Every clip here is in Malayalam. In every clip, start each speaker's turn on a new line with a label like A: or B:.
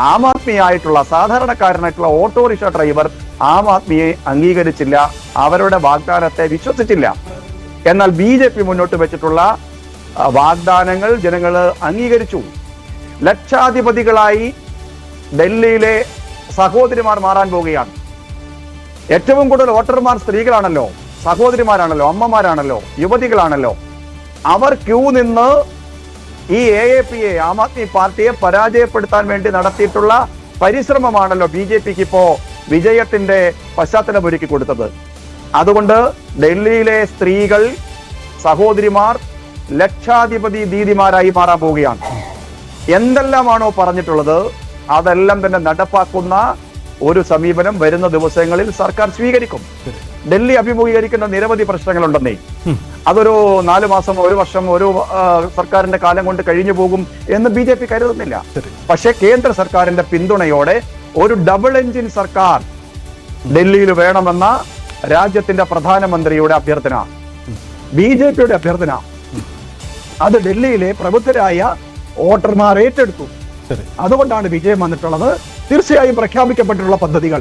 A: ആം ആദ്മിയായിട്ടുള്ള സാധാരണക്കാരനായിട്ടുള്ള ഓട്ടോറിക്ഷ ഡ്രൈവർ ആം ആദ്മിയെ അംഗീകരിച്ചില്ല, അവരുടെ വാഗ്ദാനത്തെ വിശ്വസിച്ചില്ല. എന്നാൽ BJP മുന്നോട്ട് വെച്ചിട്ടുള്ള വാഗ്ദാനങ്ങൾ ജനങ്ങൾ അംഗീകരിച്ചു. ലക്ഷാധിപതികളായി ഡൽഹിയിലെ സഹോദരിമാർ മാറാൻ പോവുകയാണ്. ഏറ്റവും കൂടുതൽ വോട്ടർമാർ സ്ത്രീകളാണല്ലോ, സഹോദരിമാരാണല്ലോ, അമ്മമാരാണല്ലോ, യുവതികളാണല്ലോ. അവർ ക്യൂ നിന്ന് ഈ AAPയെ, ആം ആദ്മി പാർട്ടിയെ പരാജയപ്പെടുത്താൻ വേണ്ടി നടത്തിയിട്ടുള്ള പരിശ്രമമാണല്ലോ BJPക്ക് ഇപ്പോ വിജയത്തിന്റെ പശ്ചാത്തലം ഒരുക്കി കൊടുത്തത്. അതുകൊണ്ട് ഡൽഹിയിലെ സ്ത്രീകൾ, സഹോദരിമാർ ലക്ഷാധിപതി ദീദിമാരായി മാറാൻ പോവുകയാണ്. എന്തെല്ലാമാണോ പറഞ്ഞിട്ടുള്ളത് അതെല്ലാം തന്നെ നടപ്പാക്കുന്ന ഒരു സമീപനം വരുന്ന ദിവസങ്ങളിൽ സർക്കാർ സ്വീകരിക്കും. ഡൽഹി അഭിമുഖീകരിക്കുന്ന നിരവധി പ്രശ്നങ്ങളുണ്ടെന്നേ. അതൊരു 4 മാസം, 1 വർഷം, ഒരു സർക്കാരിന്റെ കാലം കൊണ്ട് കഴിഞ്ഞു പോകും എന്ന് BJP കരുതുന്നില്ല. പക്ഷെ കേന്ദ്ര സർക്കാരിന്റെ പിന്തുണയോടെ ഒരു ഡബിൾ എഞ്ചിൻ സർക്കാർ ഡൽഹിയിൽ വേണമെന്ന രാജ്യത്തിന്റെ പ്രധാനമന്ത്രിയുടെ അഭ്യർത്ഥന, BJPയുടെ അഭ്യർത്ഥന, അത് ഡൽഹിയിലെ പ്രബുദ്ധരായ വോട്ടർമാർ ഏറ്റെടുത്തു. അതുകൊണ്ടാണ് വിജയം വന്നിട്ടുള്ളത്. തീർച്ചയായും പ്രഖ്യാപിക്കപ്പെട്ടിട്ടുള്ള പദ്ധതികൾ,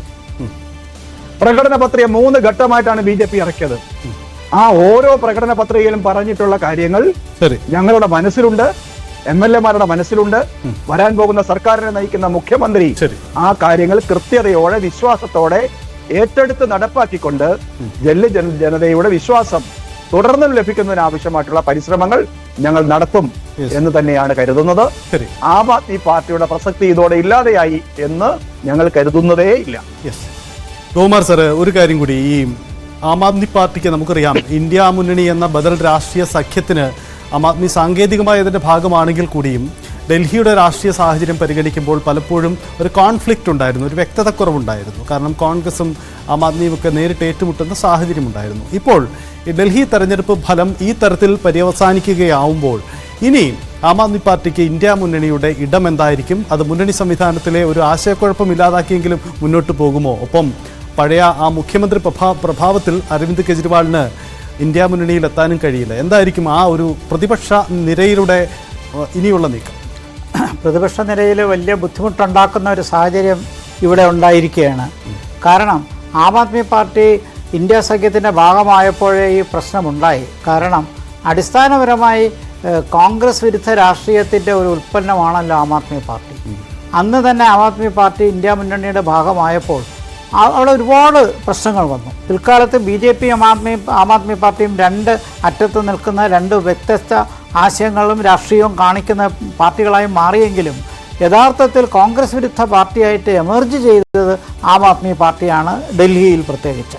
A: പ്രകടന പത്രിക 3 ഘട്ടമായിട്ടാണ് BJP ഇറക്കിയത്. ആ ഓരോ പ്രകടന പത്രികയിലും പറഞ്ഞിട്ടുള്ള കാര്യങ്ങൾ ഞങ്ങളുടെ മനസ്സിലുണ്ട്, MLA-മാരുടെ മനസ്സിലുണ്ട്. വരാൻ പോകുന്ന സർക്കാരിനെ നയിക്കുന്ന മുഖ്യമന്ത്രി ആ കാര്യങ്ങൾ കൃത്യതയോടെ, വിശ്വാസത്തോടെ ഏറ്റെടുത്ത് നടപ്പാക്കിക്കൊണ്ട് ജനതയുടെ വിശ്വാസം തുടർന്നും ലഭിക്കുന്നതിന് ആവശ്യമായിട്ടുള്ള പരിശ്രമങ്ങൾ ഞങ്ങൾ നടത്തും എന്ന് തന്നെയാണ് കരുതുന്നത്. ആം ആദ്മി പാർട്ടിയുടെ പ്രസക്തി ഇതോടെ ഇല്ലാതെയായി എന്ന് ഞങ്ങൾ കരുതുന്നതേ ഇല്ല.
B: ഗോകുമാർ സാറ്, ഒരു കാര്യം കൂടി, ഈ ആം ആദ്മി പാർട്ടിക്ക് നമുക്കറിയാം, ഇന്ത്യ മുന്നണി എന്ന ബദൽ രാഷ്ട്രീയ സഖ്യത്തിന് ആം ആദ്മി സാങ്കേതികമായ ഇതിൻ്റെ ഭാഗമാണെങ്കിൽ കൂടിയും ഡൽഹിയുടെ രാഷ്ട്രീയ സാഹചര്യം പരിഗണിക്കുമ്പോൾ പലപ്പോഴും ഒരു കോൺഫ്ലിക്റ്റ് ഉണ്ടായിരുന്നു, ഒരു വ്യക്തതക്കുറവുണ്ടായിരുന്നു. കാരണം കോൺഗ്രസും ആം ആദ്മിയും ഒക്കെ നേരിട്ട് ഏറ്റുമുട്ടുന്ന സാഹചര്യം ഉണ്ടായിരുന്നു. ഇപ്പോൾ ഈ ഡൽഹി തെരഞ്ഞെടുപ്പ് ഫലം ഈ തരത്തിൽ പര്യവസാനിക്കുകയാവുമ്പോൾ ഇനി ആം ആദ്മി പാർട്ടിക്ക് ഇന്ത്യ മുന്നണിയുടെ ഇടം എന്തായിരിക്കും? അത് മുന്നണി സംവിധാനത്തിലെ ഒരു ആശയക്കുഴപ്പം ഇല്ലാതാക്കിയെങ്കിലും മുന്നോട്ട് പോകുമോ? ഒപ്പം പഴയ ആ മുഖ്യമന്ത്രി പ്രഭാവത്തിൽ അരവിന്ദ് കെജ്രിവാളിന് ഇന്ത്യ മുന്നണിയിൽ എത്താനും കഴിയില്ല. എന്തായിരിക്കും ആ ഒരു പ്രതിപക്ഷ നിരയിലൂടെ ഇനിയുള്ള നീക്കം?
C: പ്രതിപക്ഷ നിരയിൽ വലിയ ബുദ്ധിമുട്ടുണ്ടാക്കുന്ന ഒരു സാഹചര്യം ഇവിടെ ഉണ്ടായിരിക്കുകയാണ്. കാരണം ആം ആദ്മി പാർട്ടി ഇന്ത്യ സഖ്യത്തിൻ്റെ ഭാഗമായപ്പോഴേ ഈ പ്രശ്നമുണ്ടായി. കാരണം അടിസ്ഥാനപരമായി കോൺഗ്രസ് വിരുദ്ധ രാഷ്ട്രീയത്തിൻ്റെ ഒരു ഉൽപ്പന്നമാണല്ലോ ആം ആദ്മി പാർട്ടി. അന്ന് തന്നെ ആം ആദ്മി പാർട്ടി ഇന്ത്യ മുന്നണിയുടെ ഭാഗമായപ്പോൾ അവിടെ ഒരുപാട് പ്രശ്നങ്ങൾ വന്നു. പിൽക്കാലത്ത് BJPയും ആം ആദ്മി പാർട്ടിയും 2 അറ്റത്ത് നിൽക്കുന്ന 2 വ്യത്യസ്ത ആശയങ്ങളും രാഷ്ട്രീയവും കാണിക്കുന്ന പാർട്ടികളായി മാറിയെങ്കിലും യഥാർത്ഥത്തിൽ കോൺഗ്രസ് വിരുദ്ധ പാർട്ടിയായിട്ട് എമർജ് ചെയ്തത് ആം ആദ്മി പാർട്ടിയാണ്, ഡൽഹിയിൽ പ്രത്യേകിച്ച്.